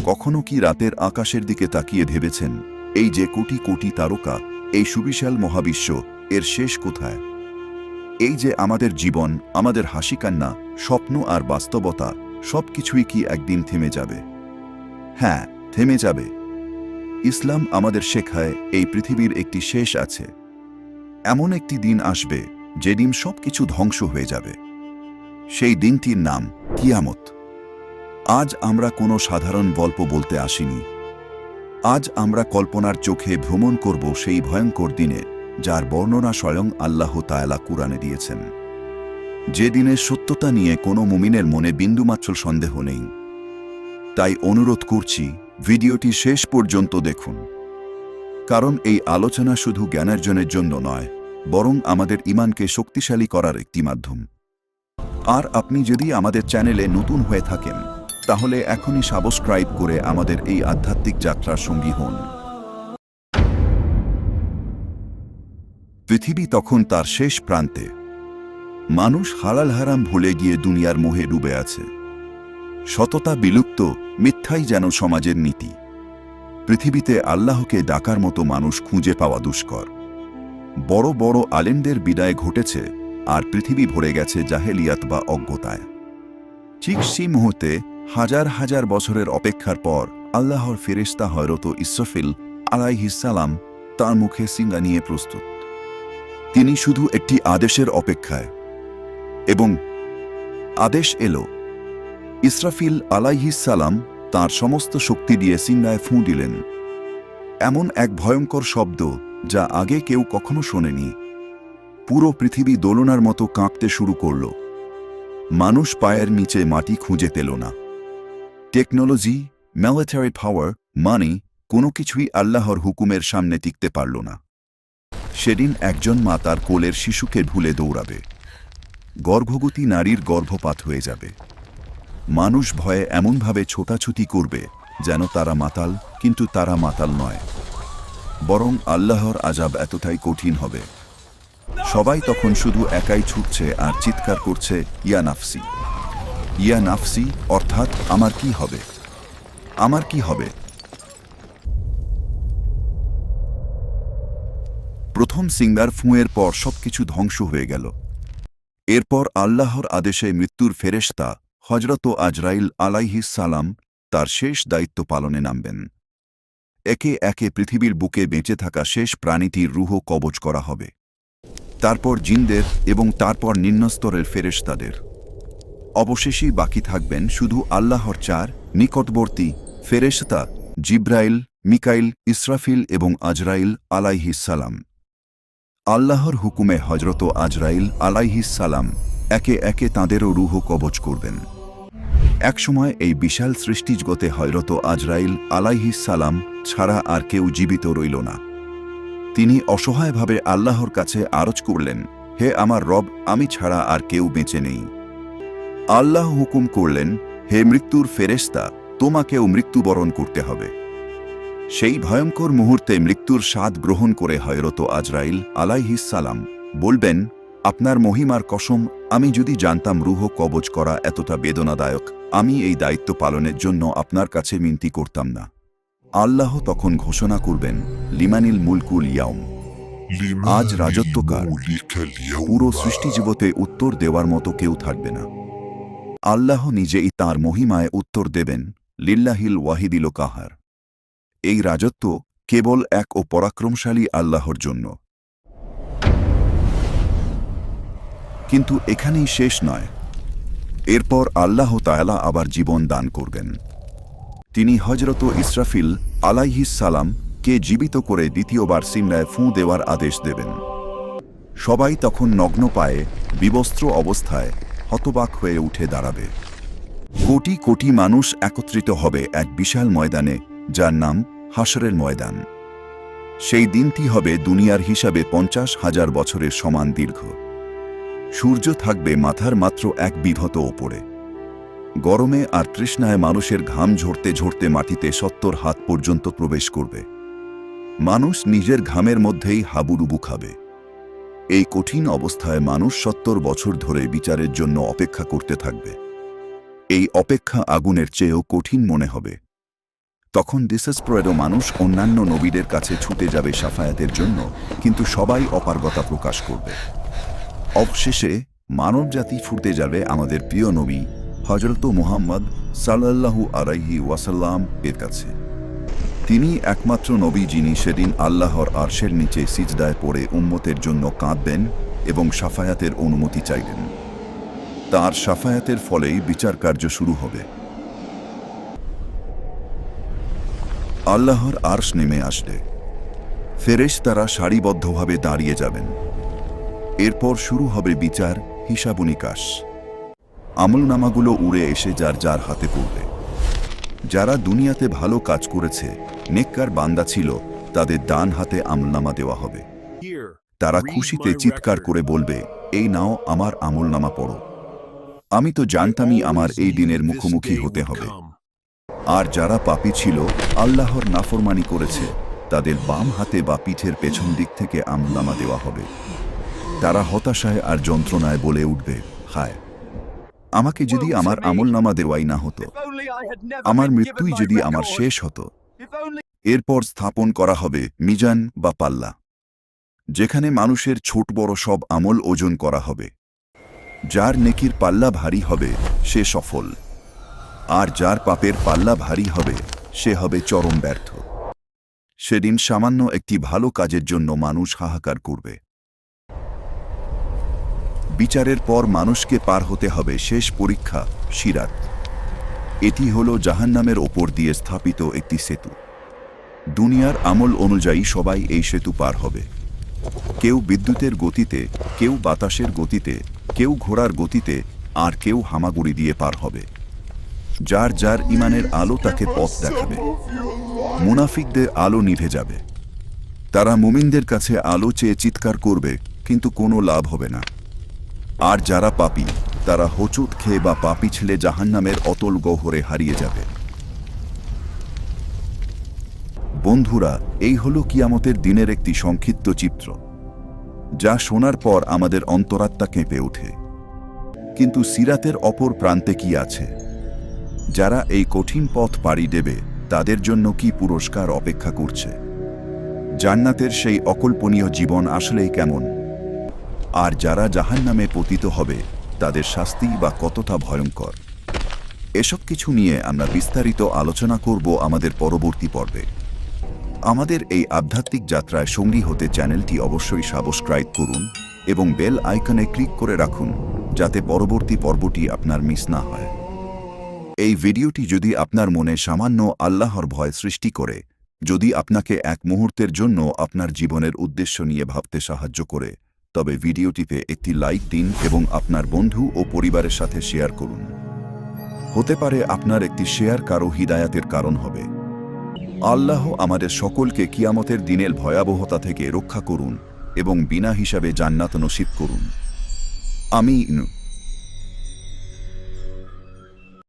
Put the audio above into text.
কখনো কি রাতের আকাশের দিকে তাকিয়ে ভেবেছেন, এই যে কোটি কোটি তারকা, এই সুবিশাল মহাবিশ্ব, এর শেষ কোথায়? এই যে আমাদের জীবন, আমাদের হাসি কান্না, স্বপ্ন আর বাস্তবতা, সবকিছুই কি একদিন থেমে যাবে? হ্যাঁ, থেমে যাবে। ইসলাম আমাদের শেখায় এই পৃথিবীর একটি শেষ আছে। এমন একটি দিন আসবে যেদিন সবকিছু ধ্বংস হয়ে যাবে। সেই দিনটির নাম কিয়ামত। আজ আমরা কোনো সাধারণ গল্প বলতে আসিনি। আজ আমরা কল্পনার চোখে ভ্রমণ করব সেই ভয়ঙ্কর দিনে, যার বর্ণনা স্বয়ং আল্লাহ তাআলা কুরআনে দিয়েছেন। যে দিনের সত্যতা নিয়ে কোনো মুমিনের মনে বিন্দুমাত্র সন্দেহ নেই। তাই অনুরোধ করছি, ভিডিওটি শেষ পর্যন্ত দেখুন। কারণ এই আলোচনা শুধু জ্ঞানার্জনের জন্য নয়, বরং আমাদের ঈমানকে শক্তিশালী করার একটি মাধ্যম। আর আপনি যদি আমাদের চ্যানেলে নতুন হয়ে থাকেন, তাহলে এখনই সাবস্ক্রাইব করে আমাদের এই আধ্যাত্মিক যাত্রার সঙ্গী হন। পৃথিবী তখন তার শেষ প্রান্তে। মানুষ হালাল হারাম ভুলে গিয়ে দুনিয়ার মোহে ডুবে আছে। সততা বিলুপ্ত, মিথ্যাই যেন সমাজের নীতি। পৃথিবীতে আল্লাহকে ডাকার মতো মানুষ খুঁজে পাওয়া দুষ্কর। বড় বড় আলেমদের বিদায় ঘটেছে, আর পৃথিবী ভরে গেছে জাহেলিয়াত বা অজ্ঞতায়। ঠিক সেই মুহূর্তে হাজার হাজার বছরের অপেক্ষার পর আল্লাহর ফেরেশতা হযরত ইসরাফিল আলাইহিস সালাম তার মুখে সিঙ্গা নিয়ে প্রস্তুত। তিনি শুধু একটি আদেশের অপেক্ষায়, এবং আদেশ এলো। ইসরাফিল আলাইহিস সালাম তাঁর সমস্ত শক্তি দিয়ে সিঙ্গায় ফুঁ দিলেন। এমন এক ভয়ঙ্কর শব্দ যা আগে কেউ কখনো শোনেনি। পুরো পৃথিবী দোলনার মতো কাঁপতে শুরু করল। মানুষ পায়ের নিচে মাটি খুঁজে পেল না। টেকনোলজি, মিলিটারি পাওয়ার, মানি, কোনো কিছুই আল্লাহর হুকুমের সামনে টিকতে পারল না। সেদিন একজন মা তার কোলের শিশুকে ভুলে দৌড়াবে। গর্ভবতী নারীর গর্ভপাত হয়ে যাবে। মানুষ ভয়ে এমনভাবে ছোটাছুটি করবে যেন তারা মাতাল, কিন্তু তারা মাতাল নয়, বরং আল্লাহর আযাব এতটাই কঠিন হবে। সবাই তখন শুধু একাই ছুটছে আর চিৎকার করছে, ইয়া নাফসি, ইয়া নাফসি, অর্থাৎ আমার কি হবে, আমার কি হবে। প্রথম সিঙ্গার ফুঁয়ের পর সবকিছু ধ্বংস হয়ে গেল। এরপর আল্লাহর আদেশে মৃত্যুর ফেরেশতা হযরত আজরাইল আলাইহিস সালাম তার শেষ দায়িত্ব পালনে নামবেন। একে একে পৃথিবীর বুকে বেঁচে থাকা শেষ প্রাণীটির রূহ কবজ করা হবে। তারপর জিনদের এবং তারপর নিম্নস্তরের ফেরেশতাদের। অবশেষেই বাকি থাকবেন শুধু আল্লাহর চার নিকটবর্তী ফেরেশতা জিব্রাইল, মিকাইল, ইসরাফিল এবং আজরাইল আলাইহিস সালাম। আল্লাহর হুকুমে হযরত আজরাইল আলাইহিস সালাম একে একে তাঁদেরও রূহ কবজ করবেন। একসময় এই বিশাল সৃষ্টিজগতে হযরত আজরাইল আলাইহিস সালাম ছাড়া আর কেউ জীবিত রইল না। তিনি অসহায়ভাবে আল্লাহর কাছে আরজ করলেন, হে আমার রব, আমি ছাড়া আর কেউ বেঁচে নেই। আল্লাহ হুকুম করলেন, হে মৃত্যুর ফেরেশতা, তোমাকেও মৃত্যুবরণ করতে হবে। সেই ভয়ঙ্কর মুহূর্তে মৃত্যুর স্বাদ গ্রহণ করে হযরত আজরাইল আলাইহিস সালাম বলবেন, আপনার মহিমার কসম, আমি যদি জানতাম রূহ কবজ করা এতটা বেদনাদায়ক, আমি এই দায়িত্ব পালনের জন্য আপনার কাছে মিনতি করতাম না। আল্লাহ তখন ঘোষণা করবেন, লিমানিল মুলকুল ইয়াউম, আজ রাজত্বকার। পুরো সৃষ্টিজগতে উত্তর দেওয়ার মতো কেউ থাকবে না। আল্লাহ নিজেই তাঁর মহিমায় উত্তর দেবেন, লিল্লাহিল ওয়াহিদিল কাহার। এই রাজত্ব কেবল এক ও পরাক্রমশালী আল্লাহর জন্য। কিন্তু এখানেই শেষ নয়। এরপর আল্লাহ তাআলা আবার জীবন দান করবেন। তিনি হযরত ইসরাফিল আলাইহিস সালাম কে জীবিত করে দ্বিতীয়বার সিংহায় ফুঁ দেওয়ার আদেশ দেবেন। সবাই তখন নগ্ন পায়ে, বিবস্ত্র অবস্থায় হতবাক হয়ে উঠে দাঁড়াবে। কোটি কোটি মানুষ একত্রিত হবে এক বিশাল ময়দানে, যার নাম হাশরের ময়দান। সেই দিনটি হবে দুনিয়ার হিসাবে 50,000 বছরের সমান দীর্ঘ। সূর্য থাকবে মাথার মাত্র এক বিঘত ওপরে। গরমে আর তৃষ্ণায় মানুষের ঘাম ঝরতে ঝরতে মাটিতে 70 হাত পর্যন্ত প্রবেশ করবে। মানুষ নিজের ঘামের মধ্যেই হাবুডুবু খাবে। এই কঠিন অবস্থায় মানুষ 70 বছর ধরে বিচারের জন্য অপেক্ষা করতে থাকবে। এই অপেক্ষা আগুনের চেয়েও কঠিন মনে হবে। তখন ডিসেসপ্রেডো মানুষ অন্যান্য নবীদের কাছে ছুটে যাবে শাফায়াতের জন্য, কিন্তু সবাই অপারগতা প্রকাশ করবে। অবশেষে মানবজাতি ছুটে যাবে আমাদের প্রিয় নবী হযরত মুহাম্মদ সাল্লাল্লাহু আলাইহি ওয়াসাল্লাম এর কাছে। তিনি একমাত্র নবী যিনি সেদিন আল্লাহর আরশের নিচে সিজদায় পড়ে উম্মতের জন্য কাঁদবেন এবং শাফায়াতের অনুমতি চাইবেন। তার শাফায়াতের ফলেই বিচার কার্য শুরু হবে। আল্লাহর আরশ নেমে আসবে, ফেরেশতারা সারিবদ্ধভাবে দাঁড়িয়ে যাবেন। এরপর শুরু হবে বিচার, হিসাব নিকাশ। আমলনামাগুলো উড়ে এসে যার যার হাতে পড়বে। যারা দুনিয়াতে ভালো কাজ করেছে, নেককার বান্দা ছিল, তাদের ডান হাতে আমলনামা দেওয়া হবে। তারা খুশিতে চিৎকার করে বলবে, এই নাও আমার আমলনামা পড়ো। আমি তো জানতামই আমার এই দিনের মুখোমুখি হতে হবে। আর যারা পাপী ছিল, আল্লাহর নাফরমানি করেছে, তাদের বাম হাতে বা পিঠের পেছন দিক থেকে আমলনামা দেওয়া হবে। তারা হতাশায় আর যন্ত্রণায় বলে উঠবে, হায়, আমাকে যদি আমার আমলনামা দেওয়াই না হতো, আমার মৃত্যুই যদি আমার শেষ হতো। এরপর স্থাপন করা হবে মিজান বা পাল্লা, যেখানে মানুষের ছোট বড় সব আমল ওজন করা হবে। যার নেকির পাল্লা ভারী হবে সে সফল, আর যার পাপের পাল্লা ভারী হবে সে হবে চরম ব্যর্থ। সেদিন সামান্য একটি ভালো কাজের জন্য মানুষ হাহাকার করবে। বিচারের পর মানুষকে পার হতে হবে শেষ পরীক্ষা, সিরাত। এটি হল জাহান্নামের ওপর দিয়ে স্থাপিত একটি সেতু। দুনিয়ার আমল অনুযায়ী সবাই এই সেতু পার হবে। কেউ বিদ্যুতের গতিতে, কেউ বাতাসের গতিতে, কেউ ঘোড়ার গতিতে, আর কেউ হামাগুড়ি দিয়ে পার হবে। যার যার ইমানের আলো তাকে পথ দেখাবে। মুনাফিকদের আলো নিভে যাবে। তারা মুমিনদের কাছে আলো চেয়ে চিৎকার করবে, কিন্তু কোনো লাভ হবে না। আর যারা পাপী, তারা হোঁচট খেয়ে বা পা পিছলে জাহান্নামের অতল গহ্বরে হারিয়ে যাবে। বন্ধুরা, এই হলো কিয়ামতের দিনের একটি সংক্ষিপ্ত চিত্র, যা শোনার পর আমাদের অন্তরাত্মা কেঁপে ওঠে। কিন্তু সিরাতের অপর প্রান্তে কি আছে? যারা এই কঠিন পথ পাড়ি দেবে, তাদের জন্য কি পুরস্কার অপেক্ষা করছে? জান্নাতের সেই অকল্পনীয় জীবন আসলেই কেমন? আর যারা জাহান্নামে পতিত হবে, তাদের শাস্তি বা কতটা ভয়ঙ্কর? এসব কিছু নিয়ে আমরা বিস্তারিত আলোচনা করব আমাদের পরবর্তী পর্বে। আমাদের এই আধ্যাত্মিক যাত্রায় সঙ্গী হতে চ্যানেলটি অবশ্যই সাবস্ক্রাইব করুন এবং বেল আইকনে ক্লিক করে রাখুন, যাতে পরবর্তী পর্বটি আপনার মিস না হয়। এই ভিডিওটি যদি আপনার মনে সামান্য আল্লাহর ভয় সৃষ্টি করে, যদি আপনাকে এক মুহূর্তের জন্য আপনার জীবনের উদ্দেশ্য নিয়ে ভাবতে সাহায্য করে, তবে ভিডিওটিতে একটি লাইক দিন এবং আপনার বন্ধু ও পরিবারের সাথে শেয়ার করুন। হতে পারে আপনার একটি শেয়ার কারো হিদায়াতের কারণ হবে। আল্লাহ আমাদের সকলকে কিয়ামতের দিনের ভয়াবহতা থেকে রক্ষা করুন এবং বিনা হিসাবে জান্নাত নসিব করুন। আমিন।